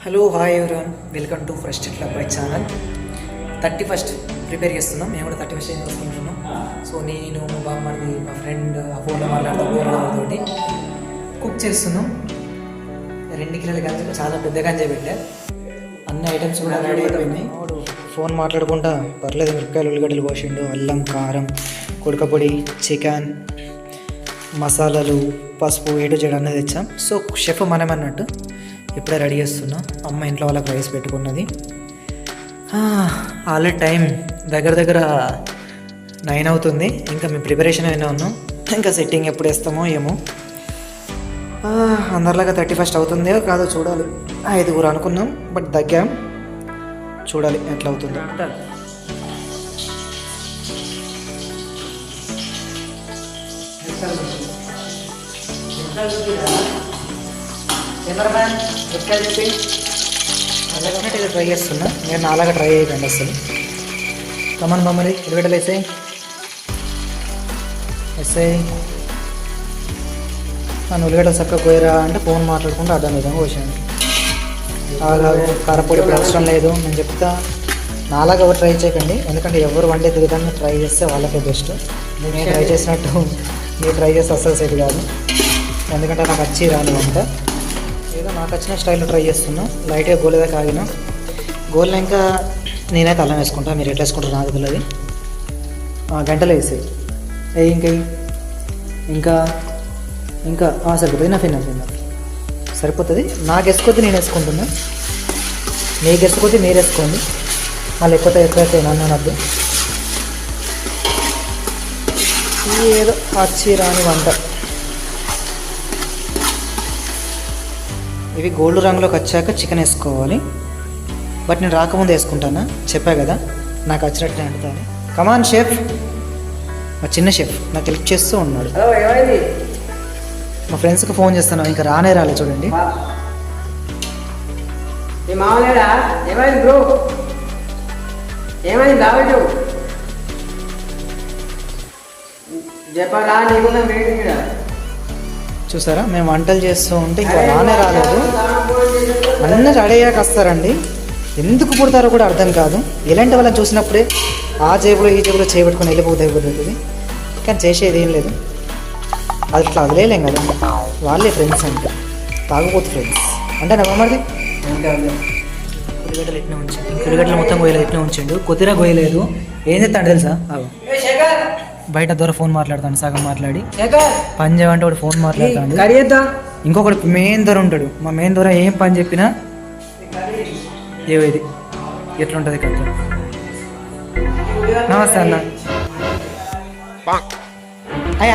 Hello hi everyone, welcome to fresh club by channel. 31st prepare చేస్తున్నాం. మేము కూడా 31st ఏం చేసుకుంటున్నాం. సో నేను మా బామ్మది మా ఫ్రెండ్ ఆ ఫోన్లో మాట్లాడుతూ కుక్ చేస్తున్నాం. 2 కిలోల గంజలు చాలా పెద్ద గంజ పెట్టా. అన్ని ఐటమ్స్ కూడా రెడీ అయిపోయినాయి. ఫోన్ మాట్లాడుకుంటా పర్లేదు మిరపకాయలు ఉల్లిగడ్డలు కోసిండు, అల్లం కారం కుడకపొడి చికెన్ మసాలాలు పసుపు ఏటు చేయడం అనేది తెచ్చాం. సో షెఫ్ మనమన్నట్టు ఇప్పుడే రెడీ చేస్తున్నా. అమ్మ ఇంట్లో వాళ్ళకి రైస్ పెట్టుకున్నది. ఆల్రెడీ టైం దగ్గర 9 అవుతుంది. ఇంకా మేము ప్రిపరేషన్ అయినా ఉన్నాం. ఇంకా సెట్టింగ్ ఎప్పుడు వేస్తామో ఏమో. అందరిలాగా 31st అవుతుందో కాదో చూడాలి. 5 అనుకున్నాం, బట్ దగ్గాం. చూడాలి ఎట్లా అవుతుందో. కెమెరామ్యాన్ చెప్పి ఇది ట్రై చేస్తున్నా. నేను అలాగా ట్రై చేయకండి అసలు. కమన్ బొమ్మది ఉల్లిగడ్డలు వేసాయి. నన్ను ఉల్లిగడ్డలు చక్కగా కోయరా అంటే ఫోన్ మాట్లాడుకుంటూ అర్థం విధంగా కోసాను. అలాగే కారపొడి ఇప్పుడు అవసరం లేదు నేను చెప్తా. నాలాగా ఎవరు ట్రై చేయకండి, ఎందుకంటే ఎవరు వండే విధంగా ట్రై చేస్తే వాళ్ళకే బెస్ట్. నేను ట్రై చేసినట్టు మీరు ట్రై చేస్తే అస్సలు సెట్ కాదు, ఎందుకంటే నాకు వచ్చి రాను వంట. ఏదో నాకు వచ్చిన స్టైల్లో ట్రై చేస్తున్నా. లైట్గా గోలేదా కాగిన గోల్ని ఇంకా నేనైతే అల్లం వేసుకుంటా. మీరు ఎట్లా వేసుకుంటారు నాకు తెలియదు. గంటలు వేసాయి. ఇంకా సరిపోతుంది. నా సరిపోతుంది. నాకు వేసుకోద్ది నేను వేసుకుంటున్నా, మీకు వేసుకోద్ది మీరు వేసుకోండి. మళ్ళీ ఎక్కువైతే నన్ను అనద్దు. ఏదో వచ్చి రాని వంట. ఇవి గోల్డ్ రంగులోకి వచ్చాక చికెన్ వేసుకోవాలి. బట్ నేను రాకముందు వేసుకుంటానా, చెప్పా కదా నాకు వచ్చినట్టు అంటాను. కమాన్ షెఫ్. మా చిన్న షెఫ్ నాకు హెల్ప్ చేస్తూ ఉన్నాడు. మా ఫ్రెండ్స్కి ఫోన్ చేస్తాను, ఇంకా రానే రాలే చూడండి. చూసారా, మేము వంటలు చేస్తూ ఉంటే ఇంకా రానే రాలేదు. అన్నీ రెడీ అయ్యాక వస్తారండి. ఎందుకు పుడతారో కూడా అర్థం కాదు. ఇలాంటి వాళ్ళని చూసినప్పుడే ఆ జేబులో ఈ జేబులో చేయబెట్టుకొని వెళ్ళిపోతుంది. కానీ చేసేది ఏం లేదు. అది అట్లా వదిలేయలేం కదా. వాళ్ళే ఫ్రెండ్స్ అంటే తాగుపోతు ఫ్రెండ్స్ అంటే నమ్మది. ఉల్లిగడ్డలు ఎట్లా ఉంచండి, ఉల్లిగడ్డలు మొత్తం గోయలేదు, ఎట్లా ఉంచండు. కొద్దిగా గోయలేదు. ఏం చెప్తాడు తెలుసా, బయట ద్వారా ఫోన్ మాట్లాడతాను, సగం మాట్లాడి పని చేయమంటే వాడు ఫోన్ మాట్లాడతాడు. ఇంకొకటి మెయిన్ దొర ఉంటాడు. మా మెయిన్ దొర ఏం పని చెప్పినా ఏది ఎట్లుంటుంది కథ. నమస్తే అన్న.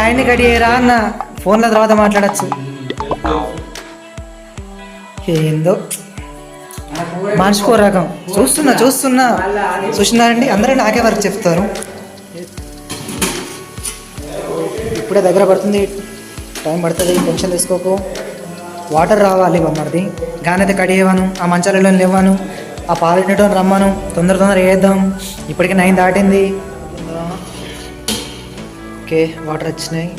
ఆయన్ని కడియేరా అన్న, ఫోన్ల తర్వాత మాట్లాడచ్చు. ఏందో మనిషికో రకం. చూస్తున్నారండి అందరూ నాకే వర్క్ చెప్తారు. ఇప్పుడే దగ్గర పడుతుంది, టైం పడుతుంది, టెన్షన్ తీసుకోకు. వాటర్ రావాలి బొమ్మది. గానైతే కడియేవాను, ఆ మంచాలలో లేవాను, ఆ పాలెటో రమ్మాను. తొందర వేద్దాం. ఇప్పటికే 9 దాటింది. ఓకే, వాటర్ వచ్చినాయి.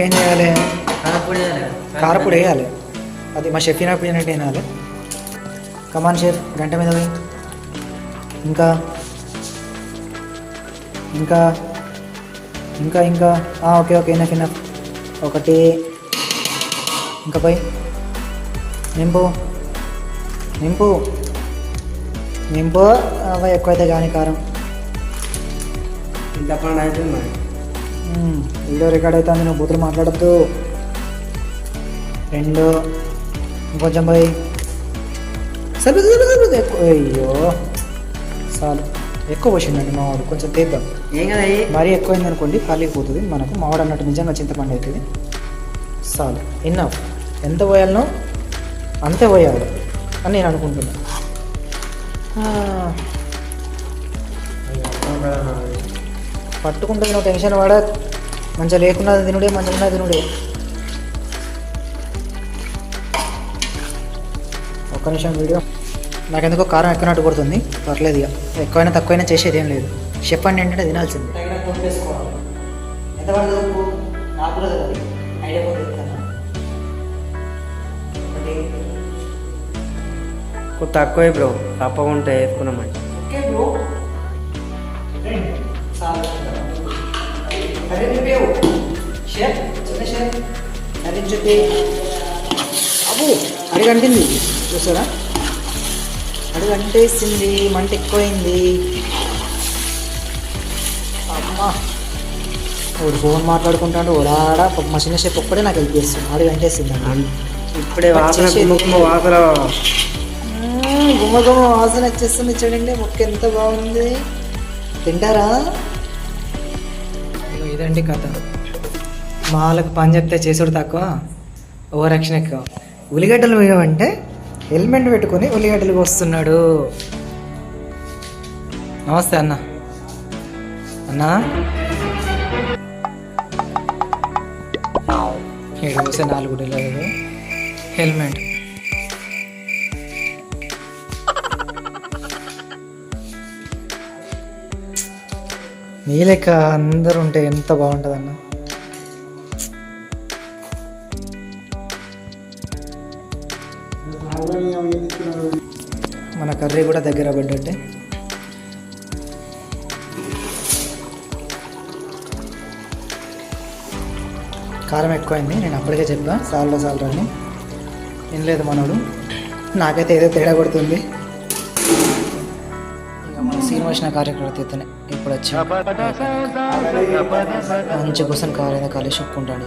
ఏం చేయాలి? కారపొడి వేయాలి. అది మా షెఫ్ అయినట్టు వేయాలి. కమాన్ షెఫ్, గంట మీద పోయి. ఇంకా ఓకే ఇనఫ్. ఒకటి ఇంకా పోయి నింపు అవి ఎక్కువైతే కానీ కారం. వీడియో రికార్డ్ అవుతుంది, నువ్వు బూతులు మాట్లాడద్దు. 2 ఇంకొంచెం పోయి. సరిపోతుంది. అయ్యో చాలు, ఎక్కువ పోసిండండి మా వాడు. కొంచెం తీద్దాం. మరీ ఎక్కువైంది అనుకోండి కాలిపోతుంది మనకు. మావాడు అన్నట్టు నిజంగా చింతపండు అవుతుంది. చాలు, ఇన్నఫ్. ఎంత పోయాలనో అంతే పోయాలి అని నేను అనుకుంటున్నాను. పట్టుకుంటుంది, నువ్వు టెన్షన్ పడ. మంచిగా లేకున్నది తినుడే, మంచిగా ఉన్నది తినుడే. ఒక్క నిమిషం వీడియో. నాకెందుకో కారం ఎక్కువనట్టు కొడుతుంది. పర్లేదు, ఇక ఎక్కువైనా తక్కువైనా చేసేది ఏం లేదు. చెప్పండి ఏంటంటే తినాల్సింది. ఎంత పడుతుంది నాకు ఐడియా. తక్కువే బ్రో, తప్పకుండా వేసుకున్నామండి. Okay bro. అరే రివ్యూ షేర్ చిన్న షేర్ అరే చెప్పి అబ్బు అడుగంటింది చూసారా, అడుగంటేసింది, మంట ఎక్కువైంది. అమ్మా వాడు ఫోన్ మాట్లాడుకుంటాడు, ఓడాడా మా చిన్న షేప్ ఒక్కడే నాకు హెల్ప్ చేస్తుంది. అడుగంటేసింది ఇప్పుడే వాసన గుమ్మ గుమ్మ వాసన వచ్చేస్తుంది చూడండి. మొక్క ఎంత బాగుంది, తింటారా? ఇదండి కథ. మా వాళ్ళకి పని చెప్తే చేసుడు తక్కువ, ఓవర్ యాక్షన్ ఎక్కువ. ఉల్లిగడ్డలు వేయమంటే హెల్మెట్ పెట్టుకొని ఉల్లిగడ్డలు వస్తున్నాడు. నమస్తే అన్న. అన్నా ఏడు పోసే 4 గుడ్డలు హెల్మెట్. మీ లెక్క అందరు ఉంటే ఎంత బాగుంటుంది అన్న. మన కర్రీ కూడా దగ్గర పడ్డట్టే. కారం ఎక్కువైంది, నేను అప్పటికే చెప్పా సాల్రా అని. ఏం లేదు మనోడు, నాకైతే ఏదో తేడా కొడుతుంది. సీన్ వచ్చిన కార్యకర్తనే ఇప్పుడు వచ్చి మంచి కూర్చొని కారు ఏదో కలిసి ఒప్పుకుంటాడు.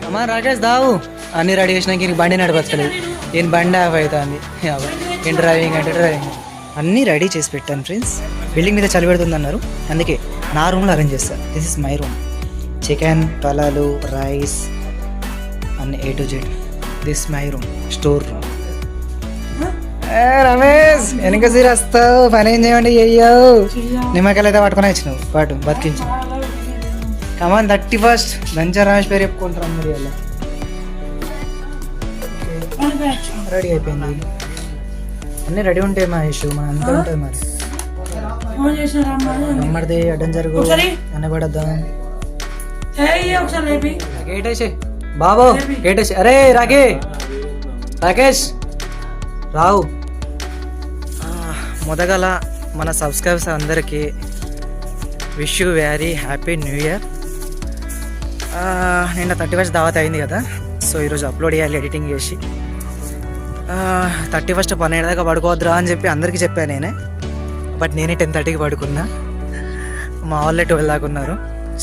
అమ్మా రాకేష్ దావు అన్నీ రెడీ చేసినాక ఇంక బండి నడపచ్చలేదు. నేను బండి ఆఫ్ అవుతుంది. ఏం డ్రైవింగ్ అంటే డ్రైవింగ్ అన్నీ రెడీ చేసి పెట్టాను ఫ్రెండ్స్. బిల్డింగ్ మీద చలి పెడుతుంది అన్నారు, అందుకే నా రూమ్లో అరేంజ్ చేస్తాను. This is my room. Chicken, పలాలు, రైస్ అన్ని A to Z. This my room, store room. Ramesh వెనక సీర వస్తావు, పని ఏం చేయమండి అయ్యావు. నిమ్మకాయలు అయితే పట్టుకుని వచ్చినావు, పాటు బతికించు. కమాన్ 31st దంచా రమేష్ పేరు చెప్పుకుంటారు అందరు. ఇలా రెడీ అయిపోయింది, అన్నీ రెడీ ఉంటాయి మా ఇష్యూ, మన అంతా ఉంటుంది. మరి నమ్మడిది అడ్డం జరుగు అన్న పడద్దాం. గేటేసి బాబు గేటేసి. అరే రాకేష్ రావు. మొదగల మన సబ్స్క్రైబర్స్ అందరికీ wish you very happy new year. నిన్న 31st దావత్ అయింది కదా, సో ఈరోజు అప్లోడ్ చేయాలి ఎడిటింగ్ చేసి. 31st 12 దాకా పడుకోవద్దురా అని చెప్పి అందరికీ చెప్పాను నేనే. బట్ నేనే 10:30కి పడుకున్నా, మా వాళ్ళే 12 దాకా ఉన్నారు.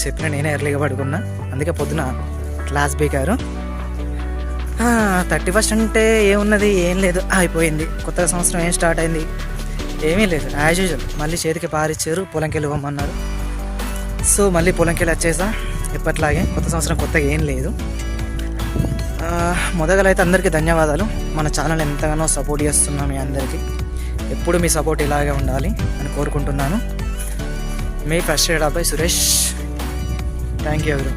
చెప్పిన నేనే ఎర్లీగా పడుకున్నా, అందుకే పొద్దున క్లాస్ బీకారు. 31st అంటే ఏమున్నది, ఏం లేదు, అయిపోయింది. కొత్త సంవత్సరం ఏం స్టార్ట్ అయింది, ఏమీ లేదు. యాజ్ యూజువల్ మళ్ళీ చేతికి పారిచ్చారు, పొలంకి వెళ్ళి ఇవ్వమన్నారు. సో మళ్ళీ పొలంకి వెళ్ళి వచ్చేసా ఎప్పట్లాగే. కొత్త సంవత్సరం కొత్తగా ఏం లేదు. మొదలైతే అందరికీ ధన్యవాదాలు. మన ఛానల్ ఎంతగానో సపోర్ట్ చేస్తున్నాం మీ అందరికీ. ఎప్పుడు మీ సపోర్ట్ ఇలాగే ఉండాలి అని కోరుకుంటున్నాను. మీ ఫ్రస్ట్రేటెడ్ అబ్బాయి సురేష్. థ్యాంక్ యూ ఎవరు.